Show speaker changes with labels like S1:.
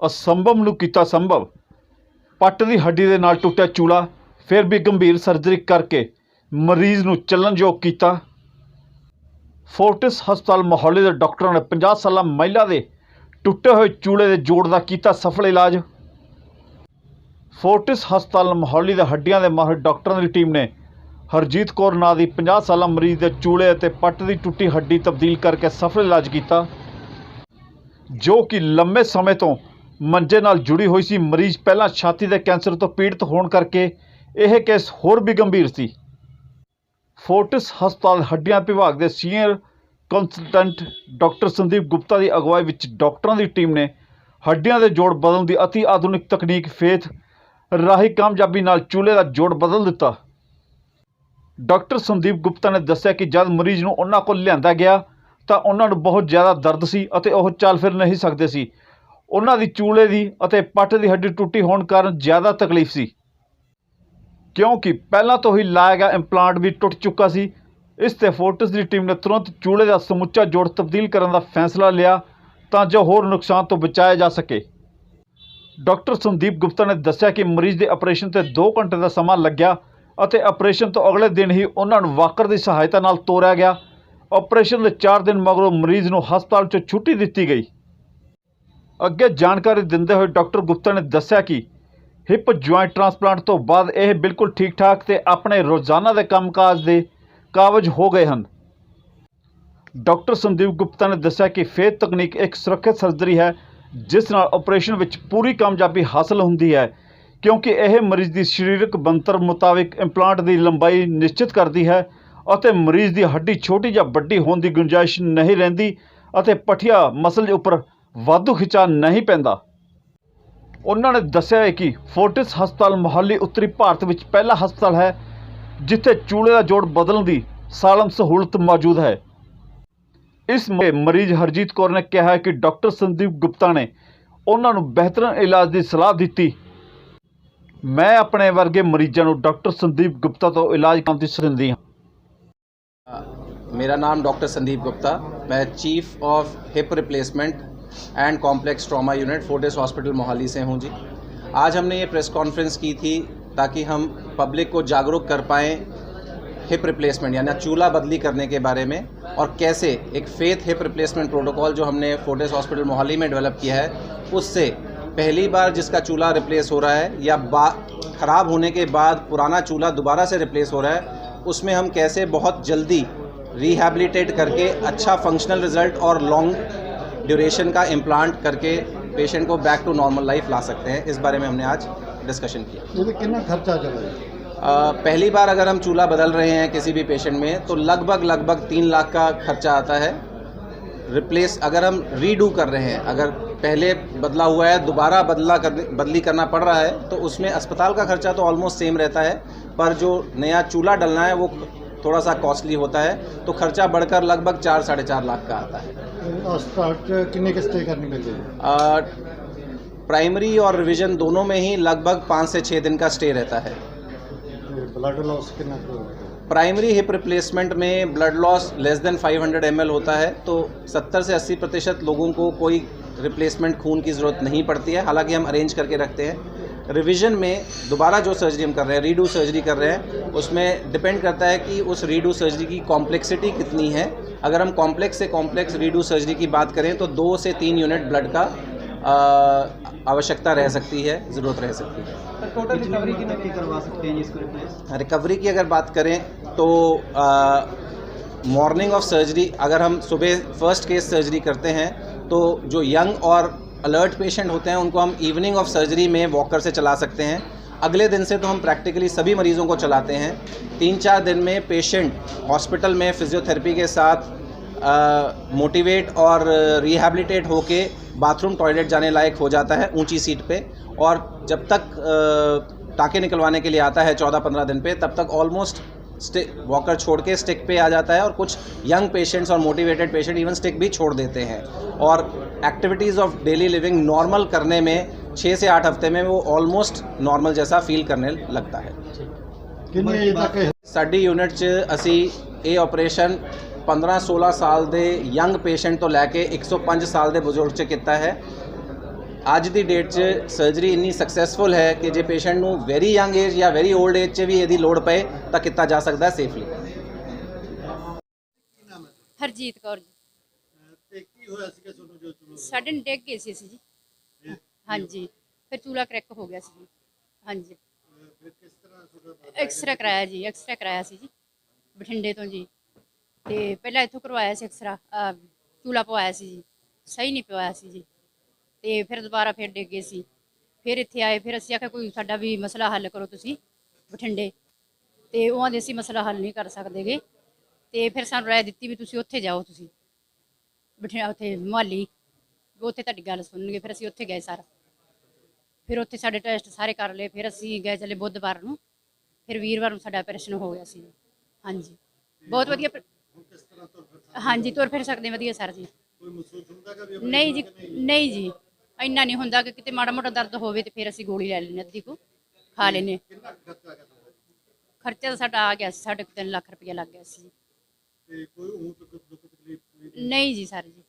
S1: असंभव ਨੂੰ ਕੀਤਾ ਸੰਭਵ। ਪੱਟ ਦੀ ਹੱਡੀ ਦੇ ਨਾਲ ਟੁੱਟਿਆ ਚੂਲਾ ਫਿਰ ਵੀ ਗੰਭੀਰ ਸਰਜਰੀ ਕਰਕੇ ਮਰੀਜ਼ ਨੂੰ ਚੱਲਣਯੋਗ ਕੀਤਾ। ਫੋਰਟਿਸ ਹਸਪਤਾਲ ਮੋਹਾਲੀ ਦੇ ਡਾਕਟਰਾਂ ਨੇ 50 ਸਾਲਾ ਮਹਿਲਾ ਦੇ ਟੁੱਟੇ ਹੋਏ ਚੂਲੇ ਦੇ ਜੋੜ ਦਾ ਕੀਤਾ ਸਫਲ ਇਲਾਜ। ਫੋਰਟਿਸ ਹਸਪਤਾਲ ਮੋਹਾਲੀ ਦੇ ਹੱਡੀਆਂ ਦੇ ਮਾਹਿਰ ਡਾਕਟਰਾਂ ਦੀ ਟੀਮ ਨੇ ਹਰਜੀਤ ਕੌਰ ਨਾਂ ਦੀ 50 ਸਾਲਾ ਮਰੀਜ਼ ਦੇ ਚੂਲੇ ਅਤੇ ਪੱਟ ਦੀ ਟੁੱਟੀ ਹੱਡੀ ਤਬਦੀਲ ਕਰਕੇ ਸਫਲ ਇਲਾਜ ਕੀਤਾ, ਜੋ ਕਿ ਲੰਮੇ ਸਮੇਂ ਤੋਂ ਮੰਜੇ ਨਾਲ ਜੁੜੀ ਹੋਈ ਸੀ। ਮਰੀਜ਼ ਪਹਿਲਾਂ ਛਾਤੀ ਦੇ ਕੈਂਸਰ ਤੋਂ ਪੀੜਤ ਹੋਣ ਕਰਕੇ ਇਹ ਕੇਸ ਹੋਰ ਵੀ ਗੰਭੀਰ ਸੀ। ਫੋਰਟਿਸ ਹਸਪਤਾਲ ਹੱਡੀਆਂ ਵਿਭਾਗ ਦੇ senior consultant doctor Sandeep Gupta ਦੀ ਅਗਵਾਈ ਵਿੱਚ ਡਾਕਟਰਾਂ ਦੀ ਟੀਮ ਨੇ ਹੱਡੀਆਂ ਦੇ ਜੋੜ ਬਦਲਣ ਦੀ ਅਤੀ ਆਧੁਨਿਕ ਤਕਨੀਕ ਫੇਥ ਰਾਹੀਂ ਕਾਮਯਾਬੀ ਨਾਲ ਚੂਲੇ ਦਾ ਜੋੜ ਬਦਲ ਦਿੱਤਾ। ਡਾਕਟਰ ਸੰਦੀਪ ਗੁਪਤਾ ਨੇ ਦੱਸਿਆ ਕਿ ਜਦ ਮਰੀਜ਼ ਨੂੰ ਉਹਨਾਂ ਕੋਲ ਲਿਆਂਦਾ ਗਿਆ ਤਾਂ ਉਹਨਾਂ ਨੂੰ ਬਹੁਤ ਜ਼ਿਆਦਾ ਦਰਦ ਸੀ ਅਤੇ ਉਹ ਚੱਲ ਫਿਰ ਨਹੀਂ ਸਕਦੇ ਸੀ। ਉਹਨਾਂ ਦੀ ਚੂਲੇ ਦੀ ਅਤੇ ਪੱਟ ਦੀ ਹੱਡੀ ਟੁੱਟੀ ਹੋਣ ਕਾਰਨ ਜ਼ਿਆਦਾ ਤਕਲੀਫ ਸੀ, ਕਿਉਂਕਿ ਪਹਿਲਾਂ ਤੋਂ ਹੀ ਲਾਇਆ ਗਿਆ ਇੰਪਲਾਂਟ ਵੀ ਟੁੱਟ ਚੁੱਕਾ ਸੀ। ਇਸ ਤੇ ਫੋਰਟਿਸ ਦੀ ਟੀਮ ਨੇ ਤੁਰੰਤ ਚੂਲੇ ਦਾ ਸਮੁੱਚਾ ਜੋੜ ਤਬਦੀਲ ਕਰਨ ਦਾ ਫੈਸਲਾ ਲਿਆ ਤਾਂ ਜੋ ਹੋਰ ਨੁਕਸਾਨ ਤੋਂ ਬਚਾਇਆ ਜਾ ਸਕੇ। ਡਾਕਟਰ ਸੰਦੀਪ ਗੁਪਤਾ ਨੇ ਦੱਸਿਆ ਕਿ ਮਰੀਜ਼ ਦੇ ਆਪਰੇਸ਼ਨ ਤੇ 2 ਘੰਟੇ ਦਾ ਸਮਾਂ ਲੱਗਿਆ ਅਤੇ ਆਪਰੇਸ਼ਨ ਤੋਂ ਅਗਲੇ ਦਿਨ ਹੀ ਉਹਨਾਂ ਨੂੰ ਵਾਕਰ ਦੀ ਸਹਾਇਤਾ ਨਾਲ ਤੋਰਿਆ ਗਿਆ। ਆਪਰੇਸ਼ਨ ਦੇ 4 ਦਿਨ ਮਗਰੋਂ ਮਰੀਜ਼ ਨੂੰ ਹਸਪਤਾਲ 'ਚੋਂ ਛੁੱਟੀ ਦਿੱਤੀ ਗਈ। ਅੱਗੇ ਜਾਣਕਾਰੀ ਦਿੰਦੇ ਹੋਏ ਡਾਕਟਰ ਗੁਪਤਾ ਨੇ ਦੱਸਿਆ ਕਿ ਹਿਪ ਜੁਆਇੰਟ ਟ੍ਰਾਂਸਪਲਾਂਟ ਤੋਂ ਬਾਅਦ ਇਹ ਬਿਲਕੁਲ ਠੀਕ ਠਾਕ ਤੇ ਆਪਣੇ ਰੋਜ਼ਾਨਾ ਦੇ ਕੰਮਕਾਜ ਦੇ ਕਾਬਜ ਹੋ ਗਏ ਹਨ। ਡਾਕਟਰ ਸੰਦੀਪ ਗੁਪਤਾ ਨੇ ਦੱਸਿਆ ਕਿ ਫੇਥ ਤਕਨੀਕ ਇੱਕ ਸੁਰੱਖਿਅਤ ਸਰਜਰੀ ਹੈ ਜਿਸ ਨਾਲ ਆਪਰੇਸ਼ਨ ਵਿੱਚ ਪੂਰੀ ਕਾਮਯਾਬੀ ਹਾਸਲ ਹੁੰਦੀ ਹੈ, ਕਿਉਂਕਿ ਇਹ ਮਰੀਜ਼ ਦੀ ਸਰੀਰਕ ਬਣਤਰ ਮੁਤਾਬਿਕ ਇੰਪਲਾਂਟ ਦੀ ਲੰਬਾਈ ਨਿਸ਼ਚਿਤ ਕਰਦੀ ਹੈ ਅਤੇ ਮਰੀਜ਼ ਦੀ ਹੱਡੀ ਛੋਟੀ ਜਾਂ ਵੱਡੀ ਹੋਣ ਦੀ ਗੁੰਜਾਇਸ਼ ਨਹੀਂ ਰਹਿੰਦੀ ਅਤੇ ਪੱਠੀਆ ਮਸਲ ਉੱਪਰ ਵਾਧੂ ਖਿਚਾਅ ਨਹੀਂ ਪੈਂਦਾ। ਉਹਨਾਂ ਨੇ ਦੱਸਿਆ ਹੈ ਕਿ ਫੋਰਟਿਸ ਹਸਪਤਾਲ ਮੋਹਾਲੀ ਉੱਤਰੀ ਭਾਰਤ ਵਿੱਚ ਪਹਿਲਾ ਹਸਪਤਾਲ ਹੈ ਜਿੱਥੇ ਚੂਲੇ ਦਾ ਜੋੜ ਬਦਲਣ ਦੀ ਸਾਲਮ ਸਹੂਲਤ ਮੌਜੂਦ ਹੈ। ਇਸ ਮਰੀਜ਼ ਹਰਜੀਤ ਕੌਰ ਨੇ ਕਿਹਾ ਹੈ ਕਿ ਡਾਕਟਰ ਸੰਦੀਪ ਗੁਪਤਾ ਨੇ ਉਹਨਾਂ ਨੂੰ ਬਿਹਤਰੀਨ ਇਲਾਜ ਦੀ ਸਲਾਹ ਦਿੱਤੀ। ਮੈਂ ਆਪਣੇ ਵਰਗੇ ਮਰੀਜ਼ਾਂ ਨੂੰ ਡਾਕਟਰ ਸੰਦੀਪ ਗੁप्ता ਤੋਂ ਇਲਾਜ ਕਰਨ ਦੀ ਸਲਾਹ ਦਿੰਦੀ ਹਾਂ।
S2: मेरा नाम डॉक्टर संदीप गुप्ता, मैं chief of hip replacement and complex trauma unit Fortis hospital Mohali से हूँ जी। आज हमने ये प्रेस कॉन्फ्रेंस की थी ताकि हम पब्लिक को जागरूक कर पाएँ हिप रिप्लेसमेंट यानी चूल्हा बदली करने के बारे में, और कैसे एक फेथ हिप रिप्लेसमेंट प्रोटोकॉल जो हमने फोर्टिस हॉस्पिटल मोहाली में डेवलप किया है, उससे पहली बार जिसका चूल्हा रिप्लेस हो रहा है या ख़राब होने के बाद पुराना चूल्हा दोबारा से रिप्लेस हो रहा है, उसमें हम कैसे बहुत जल्दी रिहैबिलिटेट करके अच्छा फंक्शनल रिज़ल्ट और लॉन्ग ड्यूरेशन का इम्प्लांट करके पेशेंट को बैक टू नॉर्मल लाइफ ला सकते हैं। इस बारे में हमने आज डिस्कशन किया।
S3: ये कितना खर्चा चला है?
S2: पहली बार अगर हम चूल्हा बदल रहे हैं किसी भी पेशेंट में तो लगभग 3 लाख का खर्चा आता है। रिप्लेस अगर हम रीडू कर रहे हैं, अगर पहले बदला हुआ है दोबारा बदली करना पड़ रहा है तो उसमें अस्पताल का खर्चा तो ऑलमोस्ट सेम रहता है, पर जो नया चूल्हा डलना है वो थोड़ा सा कॉस्टली होता है, तो खर्चा बढ़कर लगभग 4-4.5 लाख का आता है।
S3: स्टार्ट कितने के स्टे करने लगे?
S2: प्राइमरी और रिवीजन दोनों में ही लगभग 5 से 6 दिन का स्टे रहता है।
S3: ब्लड लॉस कितना?
S2: प्राइमरी हिप रिप्लेसमेंट में blood loss less than 500 ml होता है, तो 70 से 80% लोगों को कोई रिप्लेसमेंट खून की ज़रूरत नहीं पड़ती है, हालांकि हम अरेंज करके रखते हैं। रिवीजन में दोबारा जो सर्जरी हम कर रहे हैं, रीडू सर्जरी कर रहे हैं, उसमें डिपेंड करता है कि उस रीडू सर्जरी की कॉम्प्लेक्सिटी कितनी है। अगर हम कॉम्प्लेक्स से कॉम्प्लेक्स रीडू सर्जरी की बात करें तो 2 से 3 यूनिट ब्लड का आवश्यकता रह सकती है, ज़रूरत रह सकती है।
S4: टोटल रिकवरी की करवा सकते हैं इसको रिप्लेस?
S2: रिकवरी की अगर बात करें तो मॉर्निंग ऑफ सर्जरी, अगर हम सुबह फर्स्ट केस सर्जरी करते हैं तो जो यंग और अलर्ट पेशेंट होते हैं उनको हम इवनिंग ऑफ सर्जरी में वॉकर से चला सकते हैं। अगले दिन से तो हम प्रैक्टिकली सभी मरीज़ों को चलाते हैं। 3-4 दिन में पेशेंट हॉस्पिटल में फिजियोथेरेपी के साथ मोटिवेट और रिहैबिलिटेट होके बाथरूम टॉयलेट जाने लायक हो जाता है ऊंची सीट पे, और जब तक टाँके निकलवाने के लिए आता है 14-15 दिन पे, तब तक ऑलमोस्ट वॉकर छोड़ के स्टिक पे आ जाता है, और कुछ यंग पेशेंट्स और मोटिवेटेड पेशेंट इवन स्टिक भी छोड़ देते हैं, और activities of daily living normal करने में 6 से 8 हफ्ते में वो ऑलमोस्ट नॉर्मल जैसा फील करने लगता है। साडी यूनिट च असी ये ऑपरेशन 15-16 साल दे यंग पेशेंट तो लैके 105 साल दे बुजुर्ग च किता है। ਅੱਜ ਦੀ ਡੇਟ 'ਚ ਸਰਜਰੀ ਇੰਨੀ ਸਕਸੈਸਫੁਲ ਹੈ ਕਿ ਜੇ ਪੇਸ਼ੈਂਟ ਨੂੰ ਵੈਰੀ ਯੰਗ ਏਜ ਜਾਂ ਵੈਰੀ 올ਡ ਏਜ 'ਚ ਵੀ ਇਹਦੀ ਲੋੜ ਪਏ ਤਾਂ ਕੀਤਾ ਜਾ ਸਕਦਾ ਹੈ ਸੇਫਲੀ।
S5: ਹਰਜੀਤ ਕੌਰ ਜੀ।
S3: ਤੇ ਕੀ ਹੋਇਆ ਸੀਗਾ ਤੁਹਾਨੂੰ ਜੋ ਚਲੋ
S5: ਸਾਡੇ ਨੂੰ ਡਿੱਗ ਗਏ ਸੀ ਅਸੀਂ ਜੀ। ਹਾਂਜੀ, ਫਿਰ ਚੂਲਾ ਕਰੈਕ ਹੋ ਗਿਆ ਸੀ ਜੀ। ਹਾਂਜੀ,
S3: ਫਿਰ ਕਿਸ ਤਰ੍ਹਾਂ ਤੁਹਾਡਾ
S5: ਐਕਸਰਾ ਕਰਾਇਆ ਜੀ, ਐਕਸਰਾ ਕਰਾਇਆ ਸੀ ਜੀ ਬਠਿੰਡੇ ਤੋਂ ਜੀ। ਤੇ ਪਹਿਲਾਂ ਇੱਥੋਂ ਕਰਵਾਇਆ ਸੀ ਐਕਸਰਾ, ਚੂਲਾ ਪਵਾਇਆ ਸੀ ਜੀ, ਸਹੀ ਨਹੀਂ ਪਵਾਇਆ ਸੀ ਜੀ। ਤੇ ਫਿਰ ਦੁਬਾਰਾ ਫਿਰ ਡਿੱਗ ਗਏ ਸੀ, ਫਿਰ ਇੱਥੇ ਆਏ, ਫਿਰ ਅਸੀਂ ਆਖਿਆ ਕੋਈ ਸਾਡਾ ਵੀ ਮਸਲਾ ਹੱਲ ਕਰੋ ਤੁਸੀਂ ਬਠਿੰਡੇ। ਤੇ ਉਹਾਂ ਦੇ ਅਸੀਂ ਮਸਲਾ ਹੱਲ ਨਹੀਂ ਕਰ ਸਕਦੇਗੇ। ਤੇ ਫਿਰ ਸਾਨੂੰ ਰਾਏ ਦਿੱਤੀ ਵੀ ਤੁਸੀਂ ਉੱਥੇ ਜਾਓ, ਤੁਸੀਂ ਬਠਿੰਡਾ ਉੱਥੇ ਮੁਹਾਲੀ, ਉੱਥੇ ਤੁਹਾਡੀ ਗੱਲ ਸੁਣਨਗੇ। ਫਿਰ ਅਸੀਂ ਉੱਥੇ ਗਏ ਸਰ, ਫਿਰ ਉੱਥੇ ਸਾਡੇ ਟੈਸਟ ਸਾਰੇ ਕਰ ਲਏ। ਫਿਰ ਅਸੀਂ ਗਏ ਚਲੇ ਬੁੱਧਵਾਰ ਨੂੰ, ਫਿਰ ਵੀਰਵਾਰ ਨੂੰ ਸਾਡਾ ਆਪਰੇਸ਼ਨ ਹੋ ਗਿਆ ਸੀ। ਹਾਂਜੀ, ਬਹੁਤ ਵਧੀਆ।
S3: ਕਿਸ ਤਰ੍ਹਾਂ ਤੋਂ
S5: ਹਾਂਜੀ, ਤੁਰ ਫਿਰ ਸਕਦੇ ਵਧੀਆ ਸਰ ਜੀ।
S3: ਕੋਈ ਮਹਿਸੂਸ ਹੁੰਦਾ ਕਿ ਵੀ
S5: ਨਹੀਂ ਜੀ, ਨਹੀਂ ਜੀ, ਇੰਨਾ ਨਹੀਂ ਹੁੰਦਾ ਕਿ ਕਿਤੇ ਮਾੜਾ ਮੋਟਾ ਦਰਦ ਹੋਵੇ ਤੇ ਫਿਰ ਅਸੀਂ ਗੋਲੀ ਲੈ ਲੈਂਦੇ, ਅੱਧੀ ਕੁ ਖਾ ਲੈਂਦੇ।
S3: ਕਿੰਨਾ ਖਰਚਾ ਆ ਗਿਆ ਤੁਹਾਡਾ?
S5: ਖਰਚਾ ਤਾਂ ਸਾਡਾ ਆ ਗਿਆ ਸੀ, 3.5 ਲੱਖ ਰੁਪਇਆ ਲੱਗ ਗਿਆ ਸੀ।
S3: ਤੇ ਕੋਈ ਉਹ ਦੁੱਖ ਤਕਲੀਫ ਕੋਈ
S5: ਨਹੀਂ ਜੀ ਸਰ ਜੀ,